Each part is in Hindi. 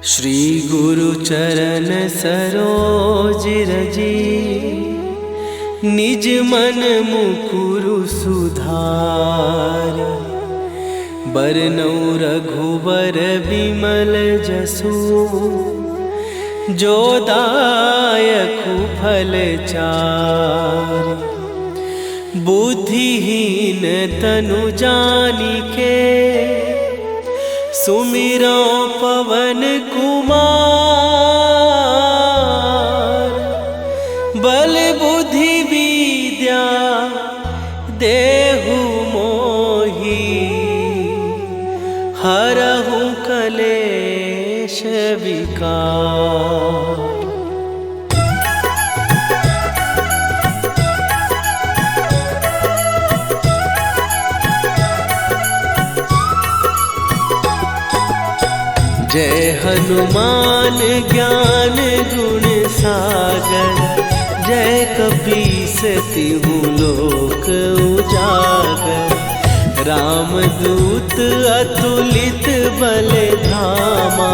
श्री गुरु चरण सरोज रजी, निज मन मुकुरु सुधार। बरनौ रघुबर बिमल जसु, जो दायकु फल चार। बुद्धिहीन तनु जानिके, सुमिरो पवन कुमार। बल बुद्धि विद्या देहु मोहि, हरहु कलेश विकार। जय हनुमान ज्ञान गुण सागर, जय कपीस तिहु लोक उजागर। रामदूत अतुलित बल धामा,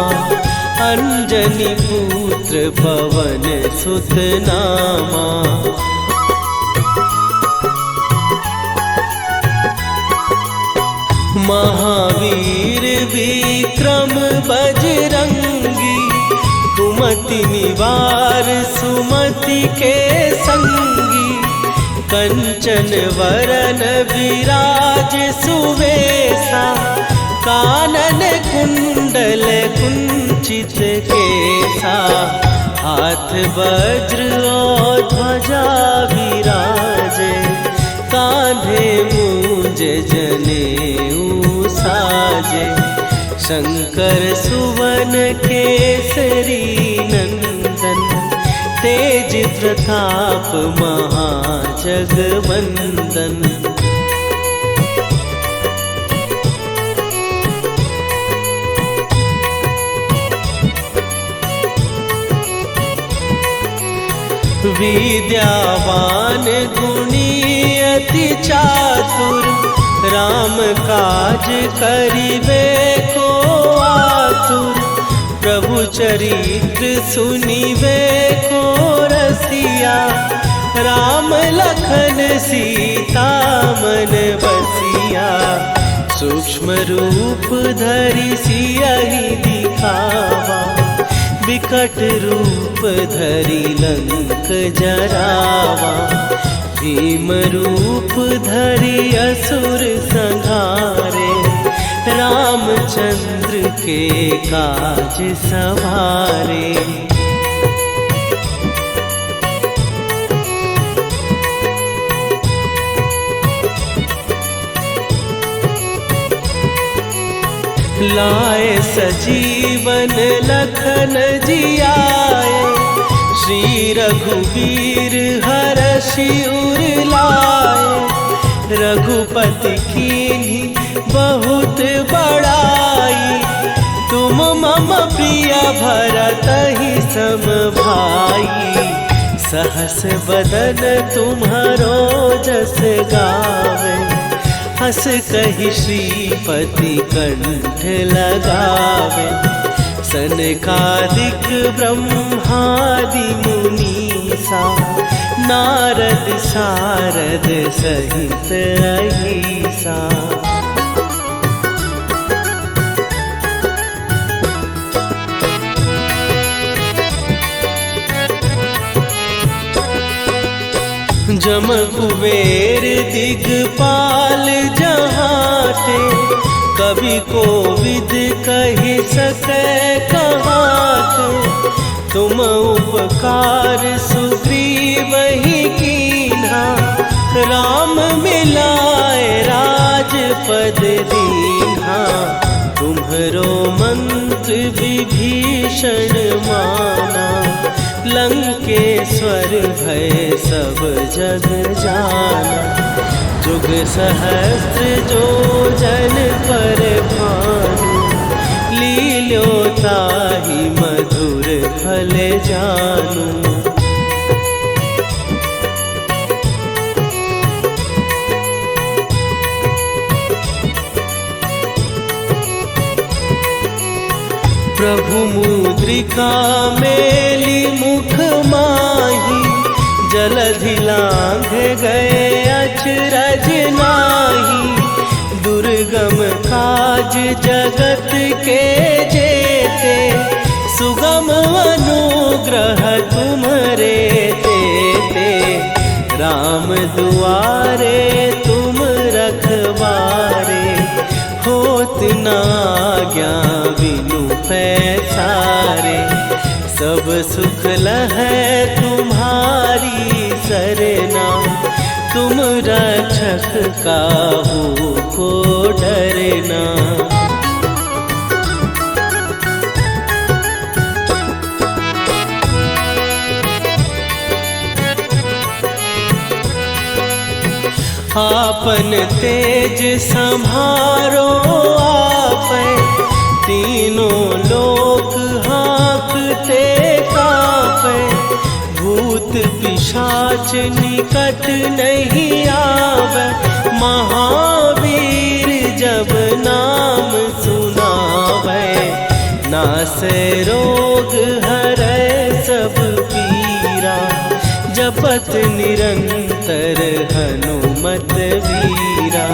अंजनी पुत्र पवन सुत नामा। महावीर विक्रम बजरंगी, कुमति निवार सुमति के संगी। कंचन वरन विराज सुवेशा, कानन कुंडल कुंचित केसा। हाथ वज्र और ध्वजा विराजे, कांधे मूंज जनेऊ साजे। शंकर सुवन केसरी नंदन, तेज प्रताप महाजगवंदन। विद्यावान गुणी अति चातुर, राम काज करिबे को आतुर। प्रभु चरित्र सुनिबे को रसिया, राम लखन सीता मन बसिया। सूक्ष्म रूप धरि सियहि दिखावा, विकट रूप धरि लंक जरावा। भीम रूप धरि असुर संहारे, रामचंद्र के काज सवारे। लाए सजीवन लखन जियाए, श्री रघुवीर हरषि उर लाए। रघुपति कीन्ही बहुत बड़ाई, तुम मम प्रिय भरतहि सम भाई। सहस बदन तुम्हरो जस गावे, हस कहि श्रीपति कंठ लगावे। सनकादिक ब्रह्मादि मुनीसा, नारद सारद सहित अहिसा। जम कुबेर दिगपाल जहाते, कवि कोविद कहि सकै कहाते। तुम उपकार सुग्रीवहि कीन्हा, राम मिलाए राजपद दीन्हा। तुम्हरो मंत्र विभीषण माना, लंकेश्वर भय सब जग जाना। जुग सहस्त्र जो जन पर भानु, लील्यो ताहि मधुर फल जानू। प्रभु मुद्रिका मेली मुख माही, जलधि लांघ गए अचरज नाही। दुर्गम काज जगत के जेते, सुगम अनुग्रह तुम्हरे तेते। राम दुआरे तुम रखवारे, होत न आज्ञा बिनु पैसारे। सब सुख लहै तुम्हारी सरना, तुम रक्षक काहू को डरना। आपन तेज संभारो आपै, तीनों लोक हाँकते कांपै। भूत पिशाच निकट नहीं आवे, महावीर जब नाम सुनावे। नासै रोग हरै सब पीरा, जपत निरंतर हनुमत वीरा।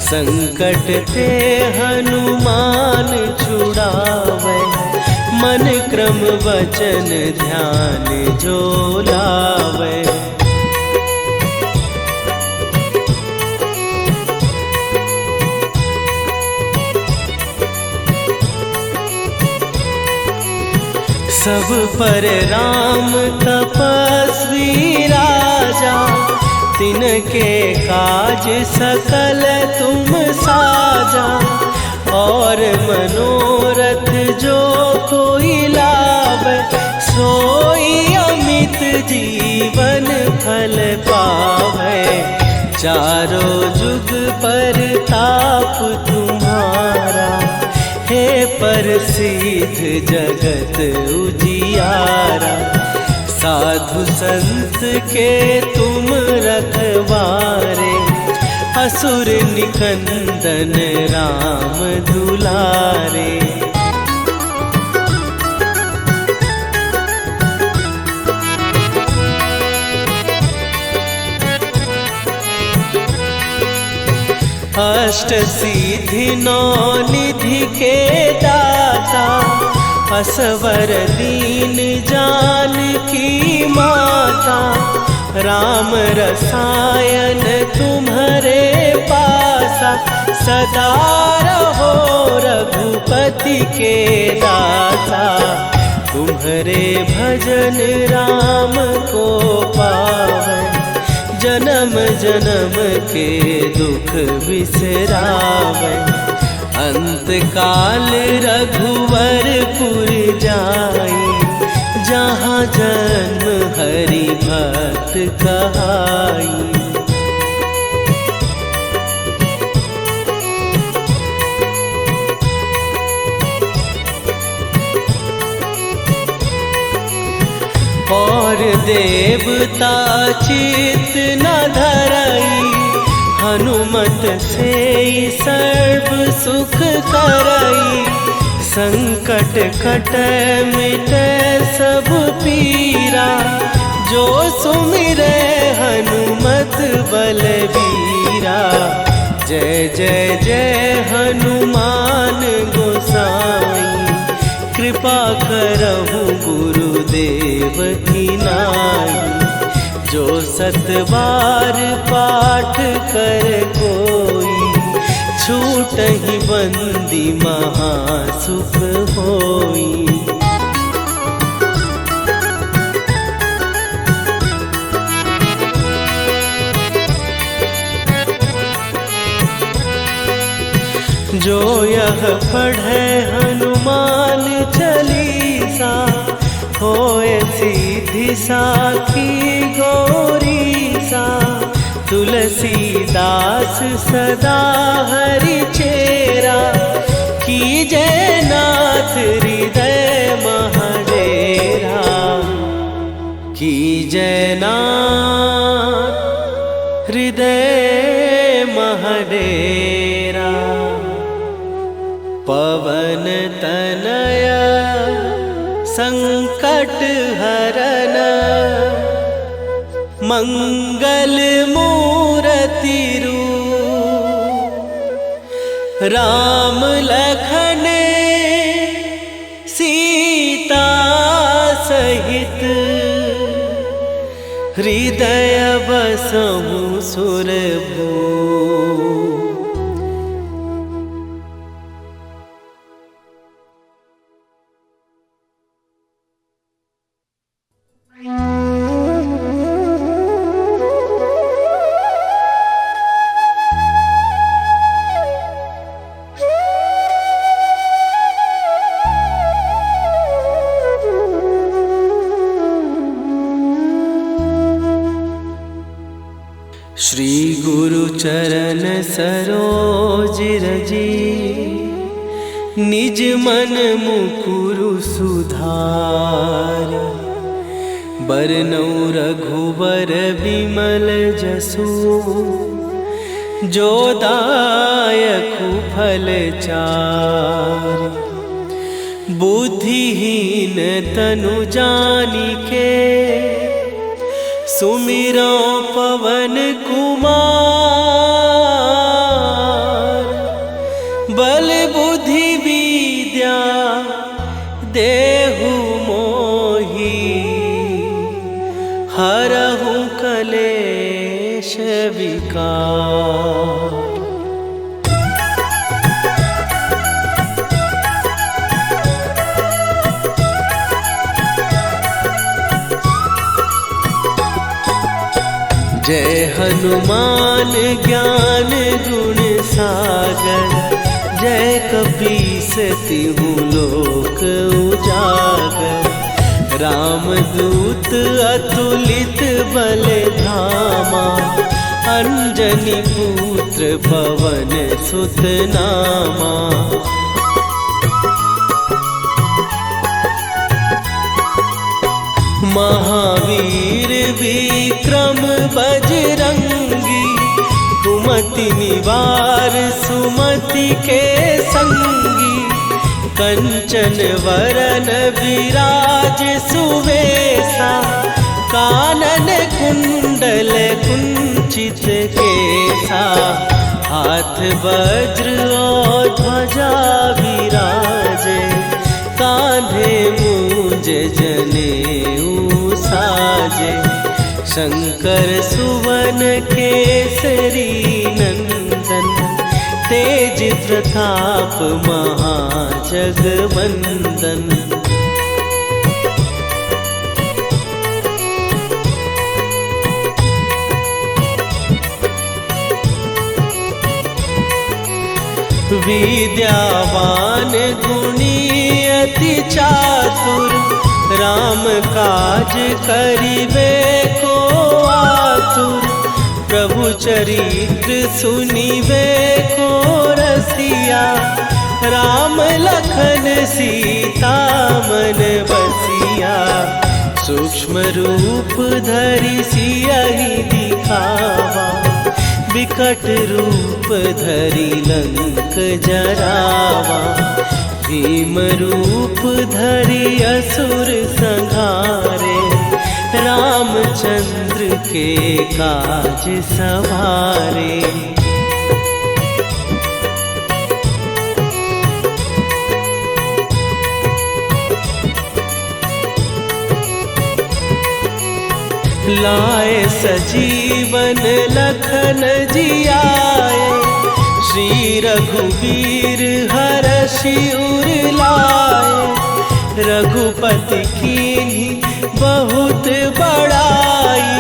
संकट ते हनुमान छुड़ावे, मन क्रम वचन ध्यान जो लावे। सब पर राम तपस्वी राजा, तिनके काज सकल तुम साजा। और मनोरथ जो कोई लावे, सोई अमित जीवन फल पावे। चारों जुग पर ताप तुम्हारा, हे प्रसिद्ध जगत उजियारा। साधु संत के तुम रखवारे, असुर निकंदन राम दुलारे। अष्ट सिद्धि नौ निधि के दाता, असवर दीन जानकी माता। राम रसायन तुम्हारे पासा, सदा रहो रघुपति के दासा। तुम्हारे भजन राम को पावै, जन्म जन्म के दुख बिसरावै। अंत काल रघुवरपुर जाई, जहाँ जन्म हरि भक्त कहाई। और देवता चित न धरई, हनुमत से सर्व सुख करई। संकट कटै मिटै सब पीरा, जो सुमिरै हनुमत बलबीरा। जय जय जय हनुमान गोसाई, कृपा करहु गुरुदेव की नाई। जो सत बार पाठ कर कोई, छूटहि बंदी महासुख होई। जो यह पढ़े हनुमान चालीसा, होए सीधी साखी गौरीसा। तुलसीदास सदा हरि चेरा, कीजै नाथ हृदय महडेरा। कीजै नाथ हृदय महडेरा। पवन तनया संकट हरन, मंगल मूर्ति रूप, राम लखन सीता सहित, हृदय बसहु सुरभूप। श्री गुरु चरण सरोज रजी, निज मन मुकुरु सुधार। बरनौ रघुबर बिमल जसु, जो दायकु फल चार। बुद्धिहीन तनु जानिके, सुमिरो पवन कुमार। बल बुद्धि विद्या देहु मोहि, हरहु कलेश विकार। जय हनुमान ज्ञान गुण सागर, जय कपीस तिहु लोक उजागर। रामदूत अतुलित बल धामा, अंजनी पुत्र पवन सुत नामा। महावीर विक्रम बजरंगी, कुमति निवार सुमति के संगी। कंचन वरन विराज सुवेशा, कानन कुंडल कुंचित केसा। हाथ वज्र और ध्वजा विराजे, कांधे मूंज जनेऊ साजे। शंकर सुवन केसरी नंदन, तेज प्रताप महाजगवंदन। विद्यावान गुणी अति चातुर, राम काज करिबे को आतुर। प्रभु चरित्र सुनिबे को रसिया, राम लखन सीता मन बसिया। सूक्ष्म रूप धरि सियहि दिखावा, विकट रूप धरि लंक जरावा। भीम रूप धरि असुर संहारे, रामचंद्र के काज सवारे। लाए सजीवन लखन जियाए, श्री रघुवीर हरषि उर लाए। रघुपति कीन्ही बहुत बड़ाई,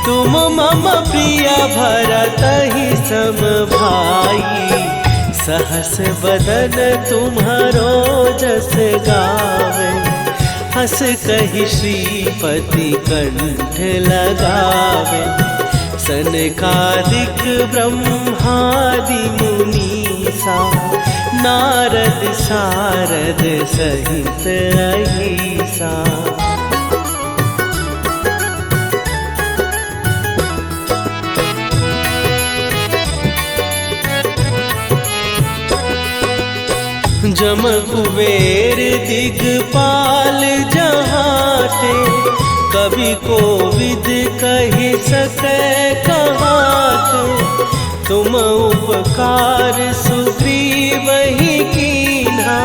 तुम मम प्रिय भरतहि सम भाई। सहस बदन तुम्हारो जस गावे, हस कहि श्रीपति कंठ लगावे। सनकादिक ब्रह्मादि मुनीसा, नारद सारद सहित अहिसा। जम कुबेर दिगपाल जहाते, कवि कोविद कहि सकै कहाते। तुम उपकार सुग्रीवहि कीन्हा,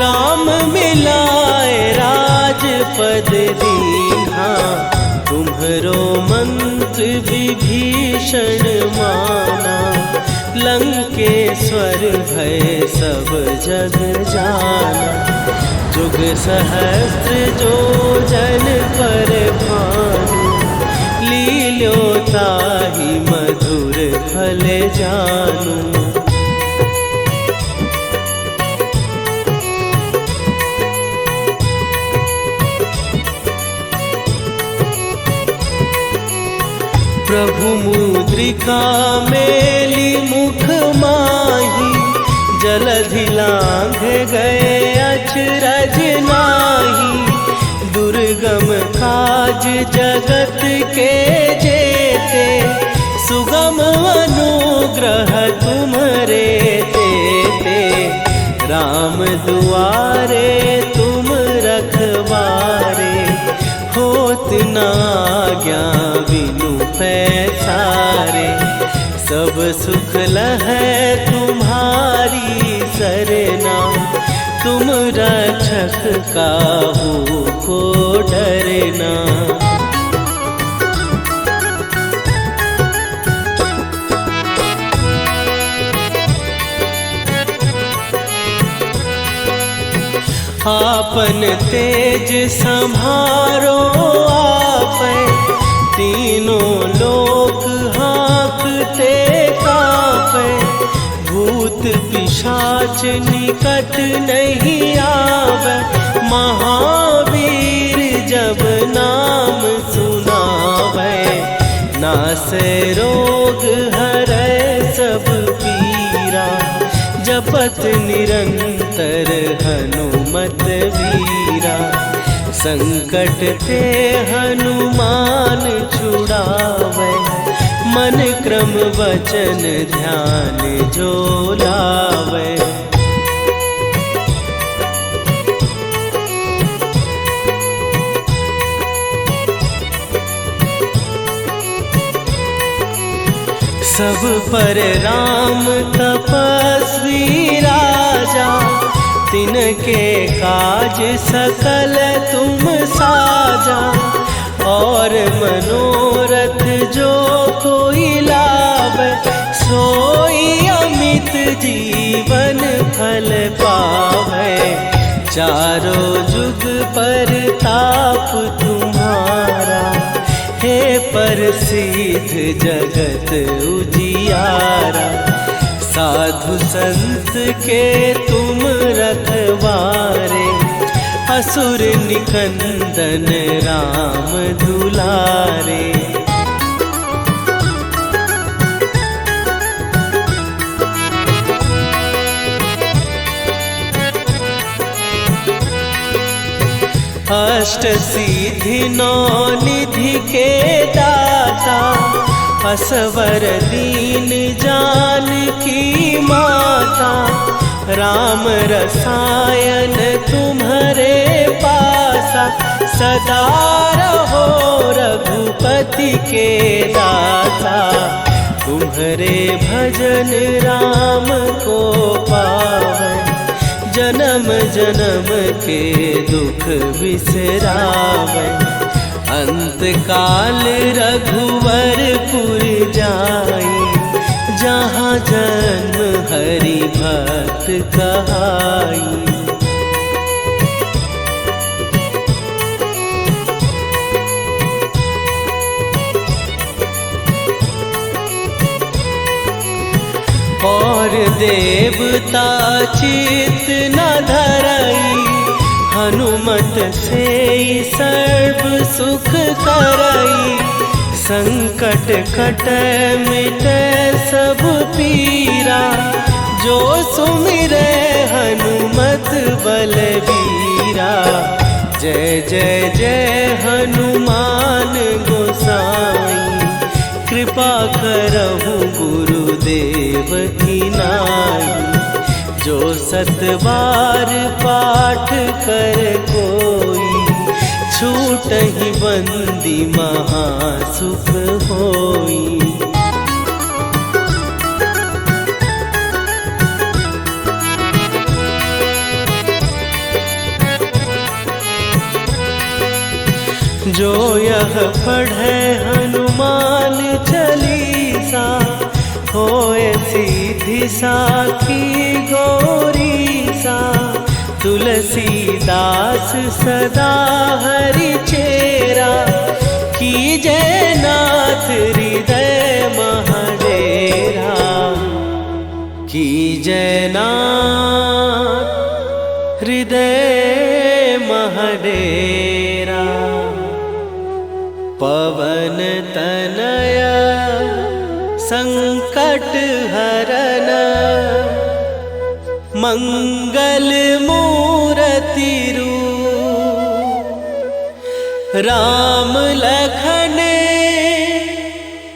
राम मिलाए राजपद दीन्हा। तुम्हरो मंत्र विभीषण माना, लंकेश्वर भय सब जग जाना। जुग सहस्त्र जो जन पर भानु, लील्यो ताहि मधुर फल जानू। प्रभु मुद्रिका मेली मुख माही, जलधि लांघ गए अचरज नाही। दुर्गम काज जगत के जेते, सुगम अनुग्रह तुम्हरे तेते। राम दुआरे तुम रखवारे, होत न आज्ञा बिनु पैसारे। सब सुख लहै तुम्हारी सरना, तुम रक्षक काहू को डरना। आपन तेज सम्हारो आपै, तीनों लोक हाँकते कांपै। भूत पिशाच निकट नहीं आवे, महावीर जब नाम सुनावे। नासै रोग हरै सब पीरा, जपत निरंतर हनुमत वीरा। संकट ते हनुमान छुड़ावे, मन क्रम वचन ध्यान जो लावे। सब पर राम तपस्वी राजा, तिनके काज सकल तुम साजा। और मनोरथ जो कोई लावे, सोई अमित जीवन फल पावे। चारों जुग पर ताप तुम्हारा, हे प्रसिद्ध जगत उजियारा। साधु संत के तुम रखवारे, असुर निकंदन राम दुलारे। अष्ट सिद्धि नौ निधि के दाता, असवर दीन जानकी माता। राम रसायन तुम्हारे पासा, सदा रहो रघुपति के दासा। तुम्हारे भजन राम को पावै, जन्म जन्म के दुख बिसरावै। अंत काल रघुवरपुर जाई, जहाँ जन्म हरि भक्त कहाई। और देवता चित न धरई, हनुमत से सर्व सुख करई। संकट कटै मिटै सब पीरा, जो सुमिरै हनुमत बलबीरा। जय जय जय हनुमान गोसाई, कृपा करहु गुरुदेव की नाई। जो जो 7 बार पाठ कर कोई, छूटहि बंदी महासुख होई। जो यह पढ़े हनुमान चालीसा, होए सीधी साखी गौरीसा। तुलसीदास सदा हरि चेरा, कीजय नाथ हृदय महडेरा। कीजय नाथ हृदय महडेरा। पवन तनया संकट हरन, मंगल मूर्ति रूप। राम लखन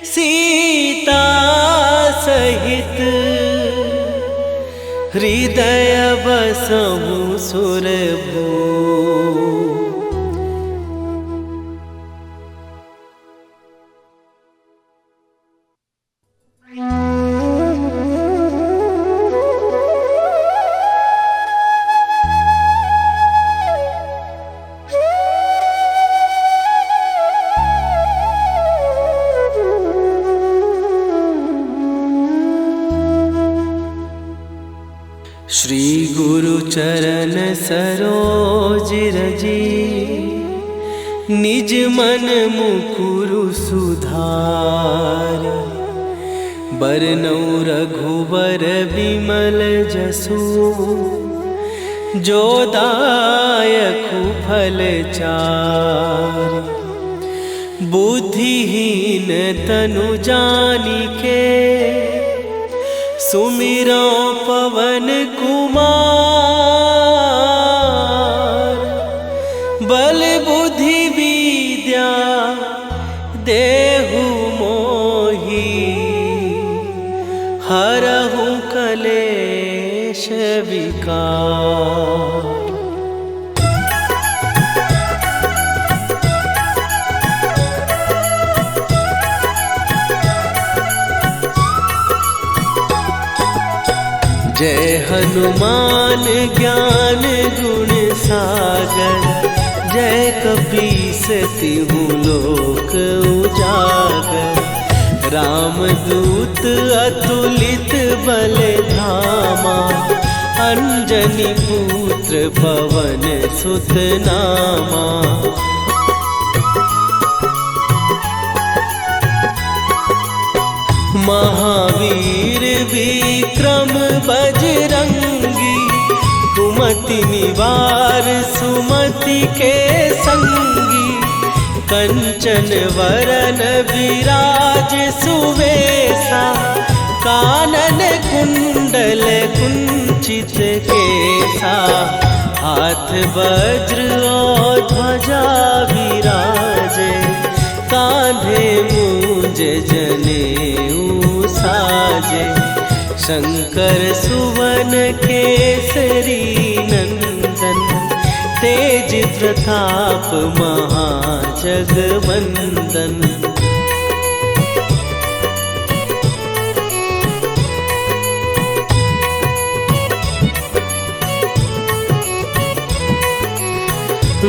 सीता सहित, हृदय बसहु सुरभूप। श्री गुरु चरण सरोज रजी, निज मन मुकुरु सुधार। बरनउँ रघुबर बिमल जसु, जो दायकु फल चार। बुद्धिहीन तनु जानिके, सुमिरो पवन कुमार। बल बुद्धि विद्या देहु मोहि, हरहु कलेश विकार। जय हनुमान ज्ञान गुण सागर, जय कपीस तिहु लोक उजागर। रामदूत अतुलित बल धामा, अंजनी पुत्र पवन सुत नामा। महावीर विक्रम बजरंगी, कुमति निवार सुमति के संगी। कंचन वरन विराज सुवेशा, कानन कुंडल कुंचित केसा। हाथ वज्र और ध्वजा विराजे, कांधे मूंज जनेऊ साजे। शंकर सुवन केसरी नंदन, तेज प्रताप महाजगवंदन।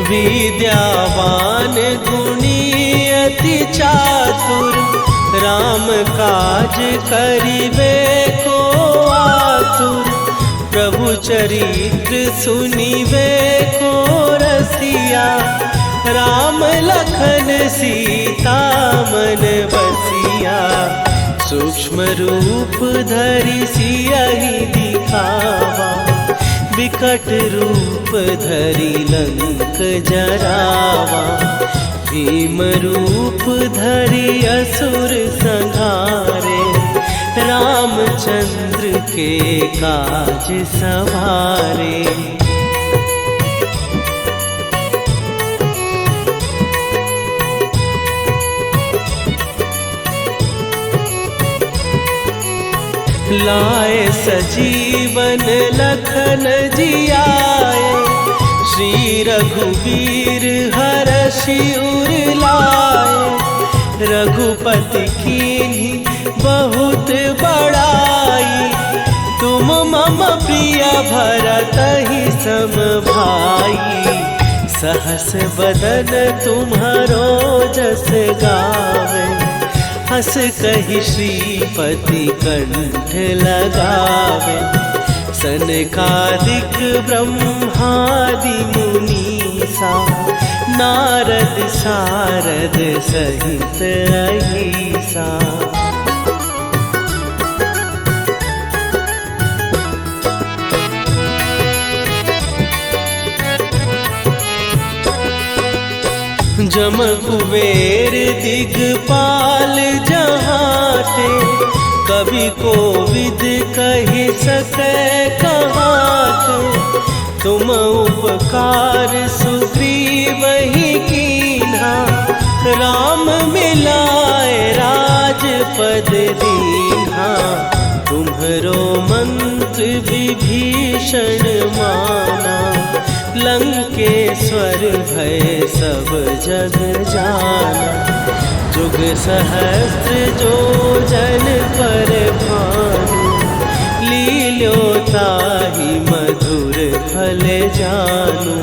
विद्यावान गुणी अति चातुर, राम काज करिबे को आतुर। प्रभु चरित्र सुनिबे को रसिया, राम लखन सीता मन बसिया। सूक्ष्म रूप धरि सियहि दिखावा, विकट रूप धरि लंक जरावा। भीम रूप धरि असुर संहारे, रामचंद्र के काज सवारे। लाए सजीवन लखन जियाए, श्री रघुवीर हरषि उर लाए। रघुपति कीन्ही बहुत बड़ाई, तुम मम प्रिय भरतहि सम भाई। सहस बदन तुम्हारो जस गावे, हस कहि श्रीपति कंठ लगावे। सनकादिक ब्रह्मादि मुनीसा, नारद सारद सहित अहिसा। जम कुबेर दिगपाल जहाते, कवि कोविद कहि सकै कहाते। तुम उपकार सुग्रीवहि कीन्हा, राम मिलाए राजपद दीन्हा। तुम्हरो मंत्र विभीषण माना, लंकेश्वर भय सब जग जाना। जुग सहस्त्र जो जन पर भानु, लील्यो ताहि मधुर फल जानू।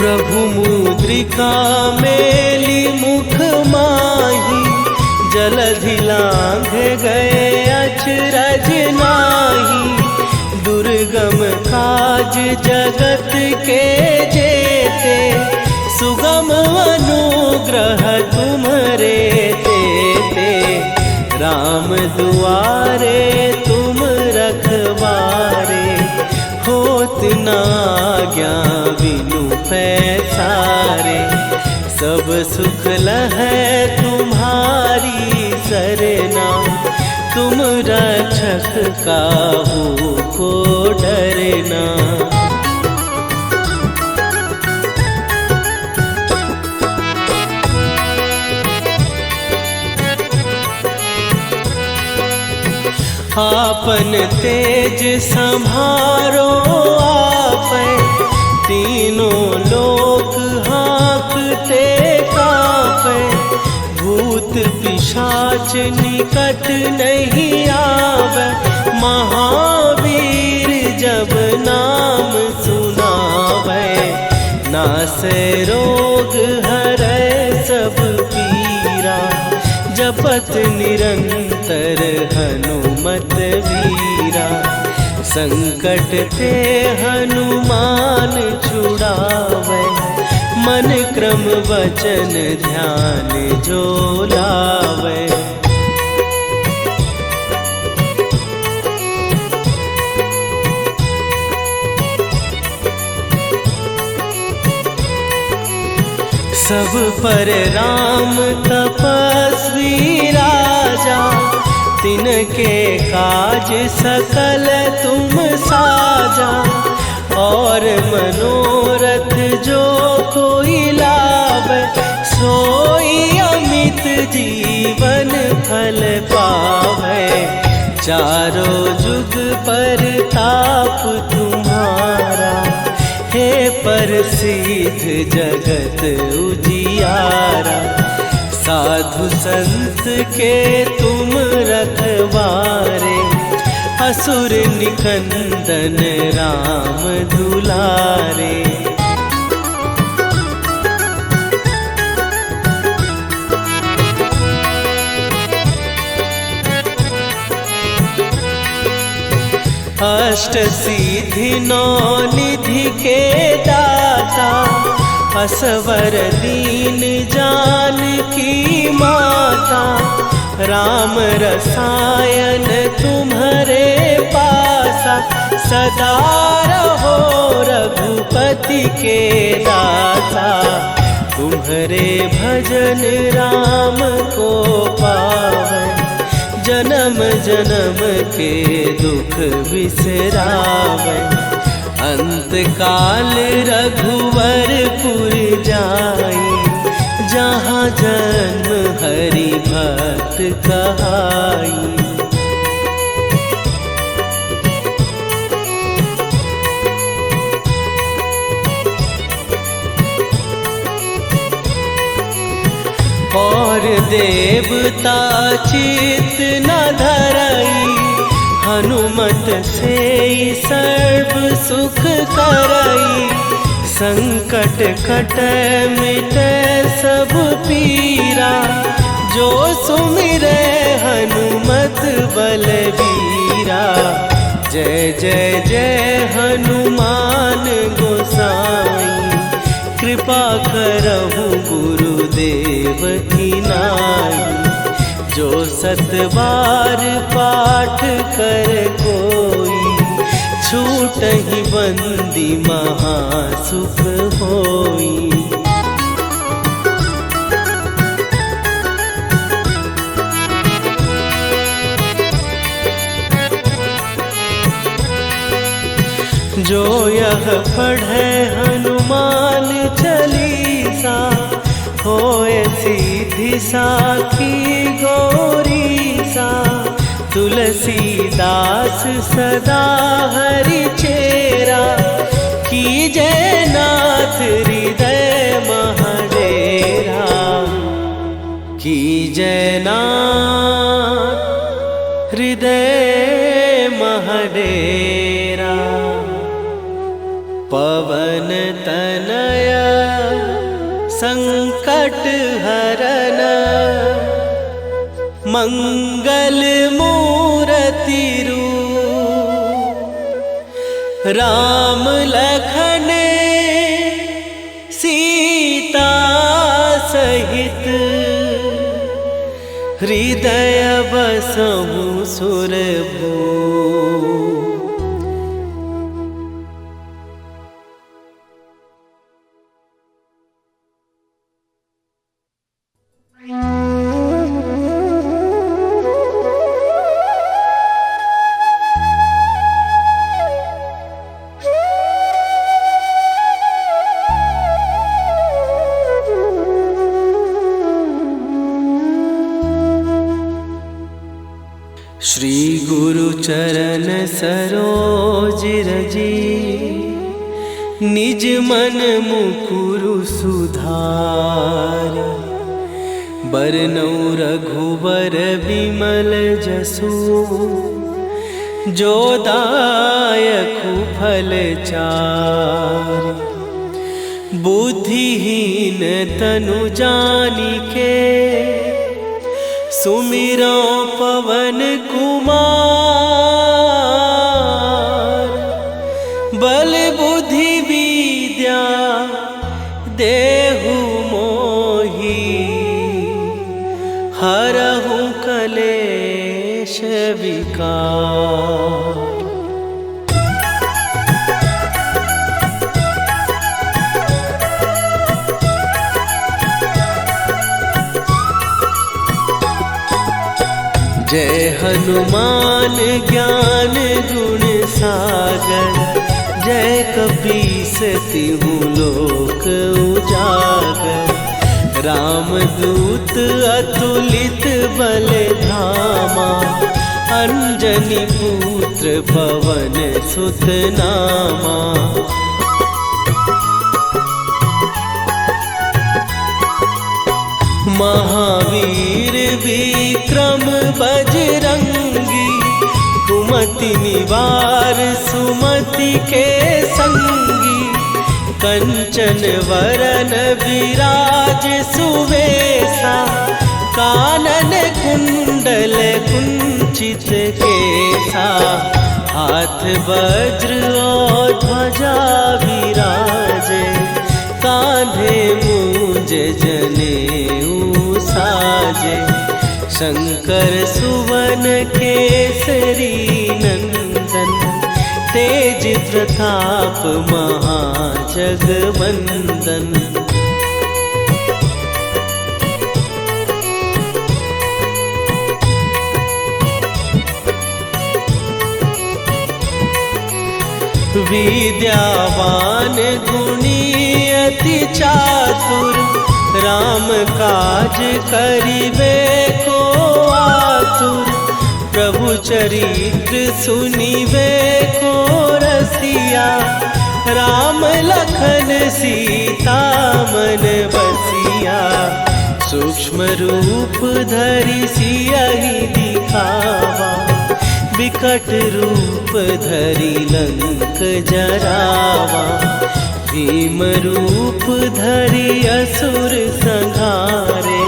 प्रभु मुद्रिका मेली मुख माही, जलधि लांघ गए अचरज नाही। दुर्गम काज जगत के जेते, सुगम अनुग्रह तुम्हरे तेते। राम दुआरे तुम रखवारे, होत न आज्ञा बिनु पैसारे। सब सुख लहै तुम्हारी सरना, तुम रक्षक काहू को डरना। आपन तेज संभारो आपै, तीनों लोक हाँकते कांपै। भूत पिशाच निकट नहीं आवे, महावीर जब नाम सुनावे। नासै रोग हरै सब पीरा, जपत निरंतर हनुमत वीरा। संकट ते हनुमान छुड़ावे, मन क्रम वचन ध्यान जो लावे। सब पर राम तपस्वी राजा, तिनके काज सकल तुम साजा। और मनोरथ जो कोई लावे, सोई अमित जीवन फल पावे। चारों जुग पर ताप तुम्हारा, हे प्रसिद्ध जगत उजियारा। साधु संत के तुम रखवारे, असुर निकंदन राम दुलारे। अष्ट सिद्धि नौ निधि के दाता, असवर दीन जानकी माता। राम रसायन तुम्हारे पासा, सदा रहो रघुपति के दासा। तुम्हारे भजन राम को पावे, जन्म जन्म के दुख बिसरावे। अंत काल रघुवरपुर जाई, जहाँ जन्म हरि भक्त कहाई। और देवता चित न धरई, हनुमत से सर्व सुख करई। संकट कटै मिटै सब पीरा, जो सुमिरै हनुमत बलबीरा। जय जय जय हनुमान गोसाई, कृपा करहु गुरुदेव की नाई। जो सत बार पाठ कर कोई, छूटहि बंदी महासुख होई। जो यह पढ़े हनुमान चालीसा, होए सीधी साखी गौरीसा। तुलसीदास सदा हरि चेरा, कीजय नाथ हृदय महडेरा। कीजय नाथ हृदय महडेरा। पवन तनया संकट हरन, मंगल मूरति रूप। राम लखन सीता सहित, हृदय बसहु सुरभूप। श्री गुरु चरण सरोज रजी, निज मन मुकुरु सुधार। बरनउँ रघुवर बिमल जसु, जो दायकु फल चारि। बुद्धिहीन तनु जानिके, सुमिरो पवन कुमार। बल बुद्धि विद्या देहु मोहि, हरहु कलेश विकार। जय हनुमान ज्ञान गुण सागर, जय कपीस तिहु लोक उजागर। रामदूत अतुलित बल धामा, अंजनी पुत्र पवन सुत नामा। महावीर विक्रम बजरंगी, कुमति निवार सुमति के संगी। कंचन वरन विराज सुवेशा, कानन कुंडल कुंचित केसा। हाथ वज्र और ध्वजा विराजे, कांधे मूंज जनेऊ साजे। शंकर सुवन केसरी नंदन, तेज प्रताप महाजगवंदन। विद्यावान गुणी अति चातुर, राम काज करिबे को आतुर। प्रभु चरित्र सुनिबे को रसिया, राम लखन सीता मन बसिया। सूक्ष्म रूप धरि सियहि दिखावा, विकट रूप धरि लंक जरावा। भीम रूप धरि असुर संहारे,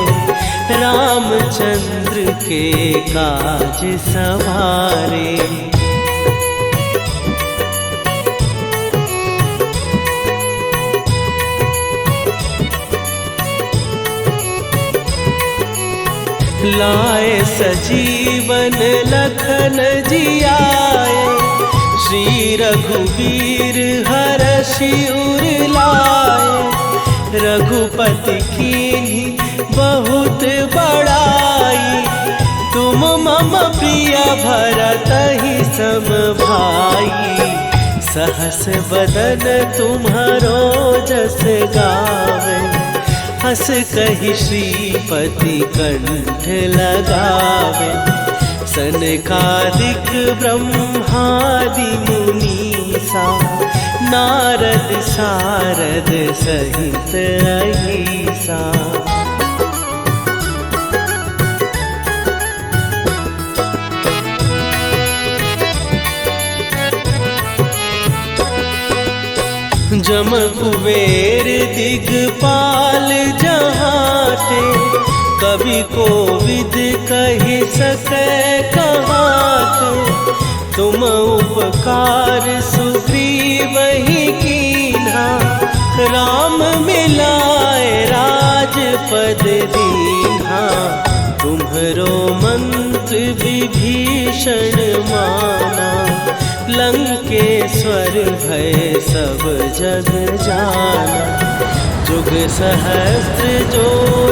रामचंद्र के काज सवारे। लाए सजीवन लखन जियाए, श्री रघुवीर हरषि उर लाए। रघुपति कीन्ही बहुत बड़ाई, तुम मम प्रिय भरतहि सम भाई। सहस बदन तुम्हारो जस गावे, हस कहि श्रीपति कंठ लगावे। सनकादिक ब्रह्मादि मुनीसा, नारद सारद सहित अहिसा। जम कुबेर दिगपाल जहाते, कवि कोविद कहि सकै कहाते। तुम उपकार सुग्रीवहि कीन्हा, राम मिलाए राजपद दीन्हा। तुम्हरो मंत्र विभीषण माना, लंकेश्वर भय सब जग जाना। जुग सहस्त्र जो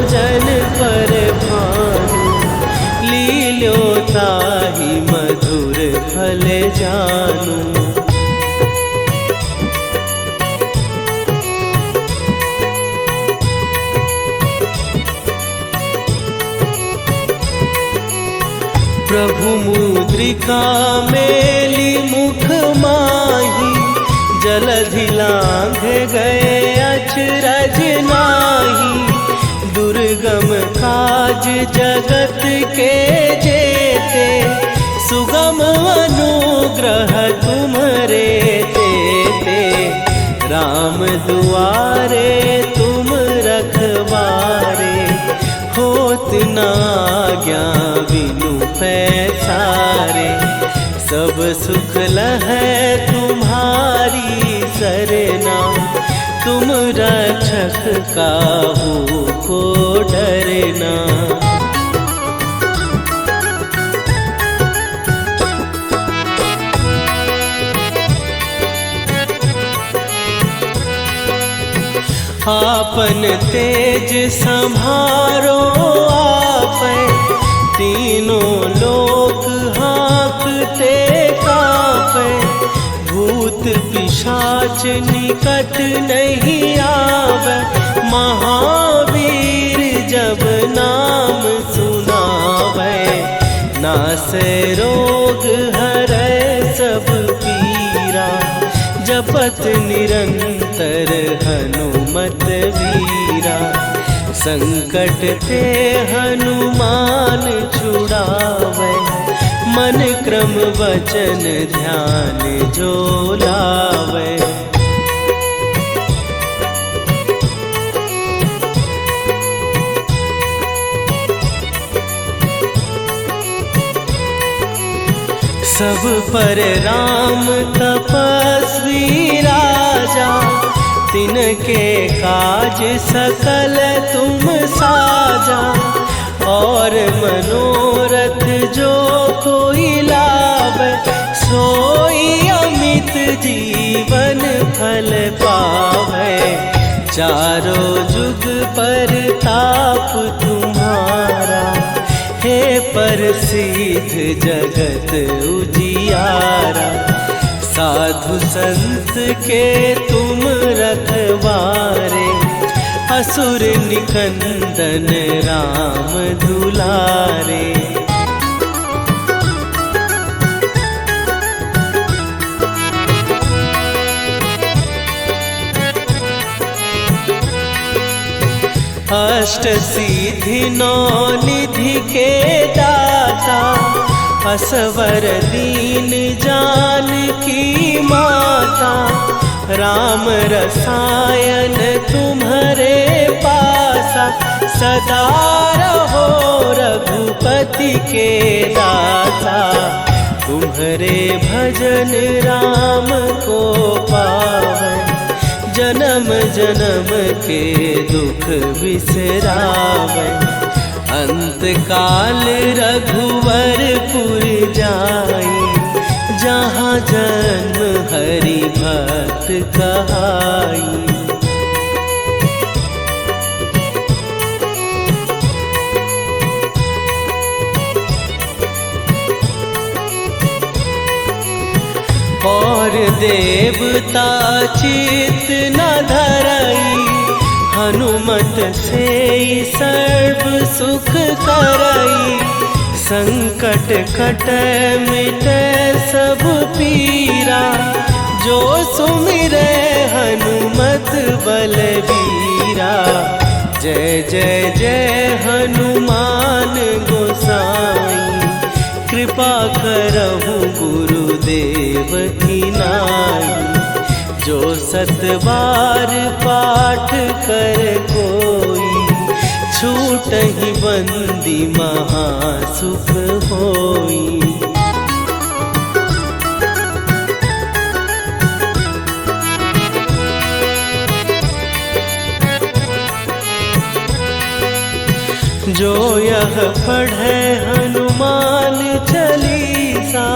जन पर भानु, लील्यो ताहि मधुर फल जानू। प्रभु मुद्रिका मेली मुख माही, जलधि लांघ गए अचरज नाही। दुर्गम काज जगत के जेते, सुगम अनुग्रह तुम्हरे तेते। राम दुआरे तुम रखवारे, होत न आज्ञा बिनु पैसारे। सब सुख लहै तुम्हारी सरना, तुम रक्षक काहू को डरना। आपन तेज संभारो आपै, तीनों लोक हाँकते कापै। भूत पिशाच निकट नहीं आवे, महावीर जब नाम सुनावे। नासै रोग हरै सब पीरा, जपत निरंतर हनुमत वीरा। संकट ते हनुमान छुड़ावे, मन क्रम वचन ध्यान जो लावे। सब पर राम तपस्वी राजा, तिनके काज सकल तुम साजा। और मनोरथ जो कोई लावे, सोई अमित जीवन फल पावे। चारों जुग पर ताप तुम्हारा, हे प्रसिद्ध जगत उजियारा। साधु संत के तुम रखवारे, असुर निकंदन राम दुलारे। अष्ट सिद्धि नौ निधि के दाता, असवर दीन जानकी माता। राम रसायन तुम्हारे पासा, सदा रहो रघुपति के दाता। तुम्हारे भजन राम को पावन, जन्म जन्म के दुख बिसरावे। अंत काल रघुवरपुर जाई, जहाँ जन्म हरि भक्त कहाई। और देवता चित न धरई, हनुमत से सर्व सुख करई। संकट कट मिटे सब पीरा, जो सुमिरे हनुमत बलबीरा। जय जय जय हनुमान गोसाई, कृपा करहु गुरुदेव की नाई। जो सतबार पाठ कर कोई, छूटहि बंदी महासुख होई। जो यह पढ़े हनुमान चालीसा,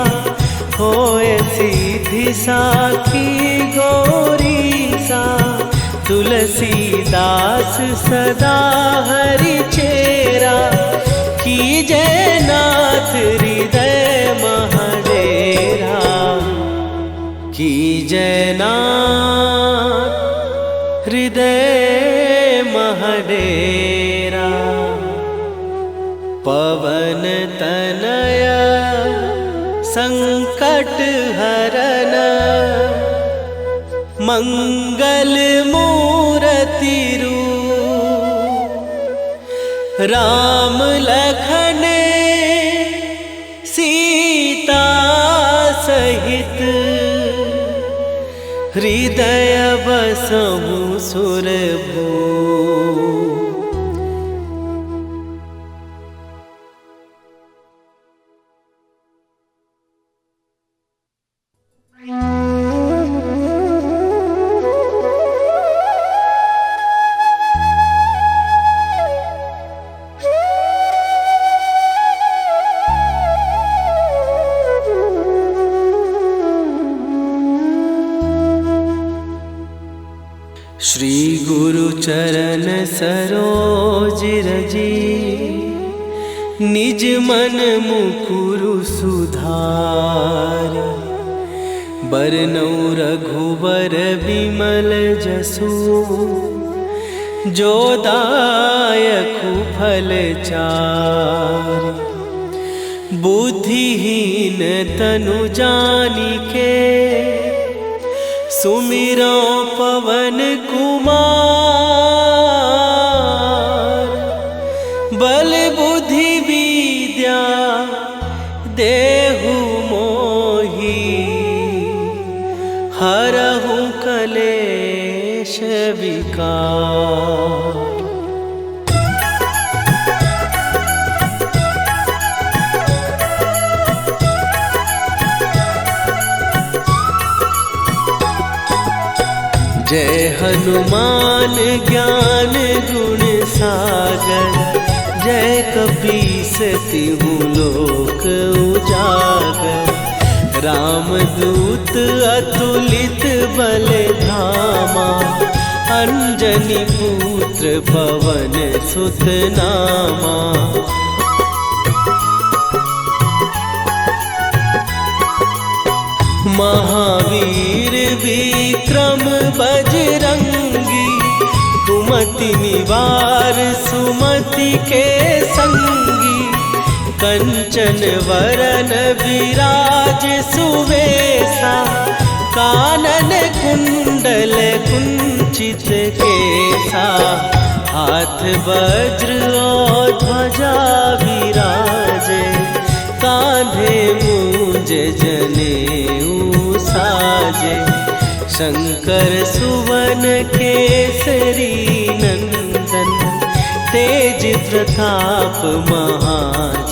होए सीधी साखी गौरीसा। तुलसीदास सदा हरि चेरा, कीजय नाथ हृदय महडेरा। कीजय नाथ हृदय महडेरा। पवन तनया संकट हरन, मंगल मूर्ति रूप। राम लखन सीता सहित, हृदय बसहु सुरभूप। श्री गुरु चरण सरोज रजी, निज मन मुकुरु सुधार। बरनौ रघुबर बिमल जसु, जो दायकु फल चार। बुद्धिहीन तनु जानिके, सुमिरो पवन कुमार। बल बुद्धि विद्या देहु मोहि, हरहु कलेश विकार। जय हनुमान ज्ञान गुण सागर, जय कपीस तिहु लोक उजागर। रामदूत अतुलित बल धामा, अंजनी पुत्र पवन सुत नामा। महावीर विक्रम बजरंगी, कुमति निवार सुमति के संगी। कंचन वरन विराज सुवेशा, कानन कुंडल कुंचित केसा। हाथ वज्र और ध्वजा विराजे, कांधे मूंज जनेऊ साजे। शंकर सुवन केसरी नंदन, तेज प्रताप महाजगवंदन।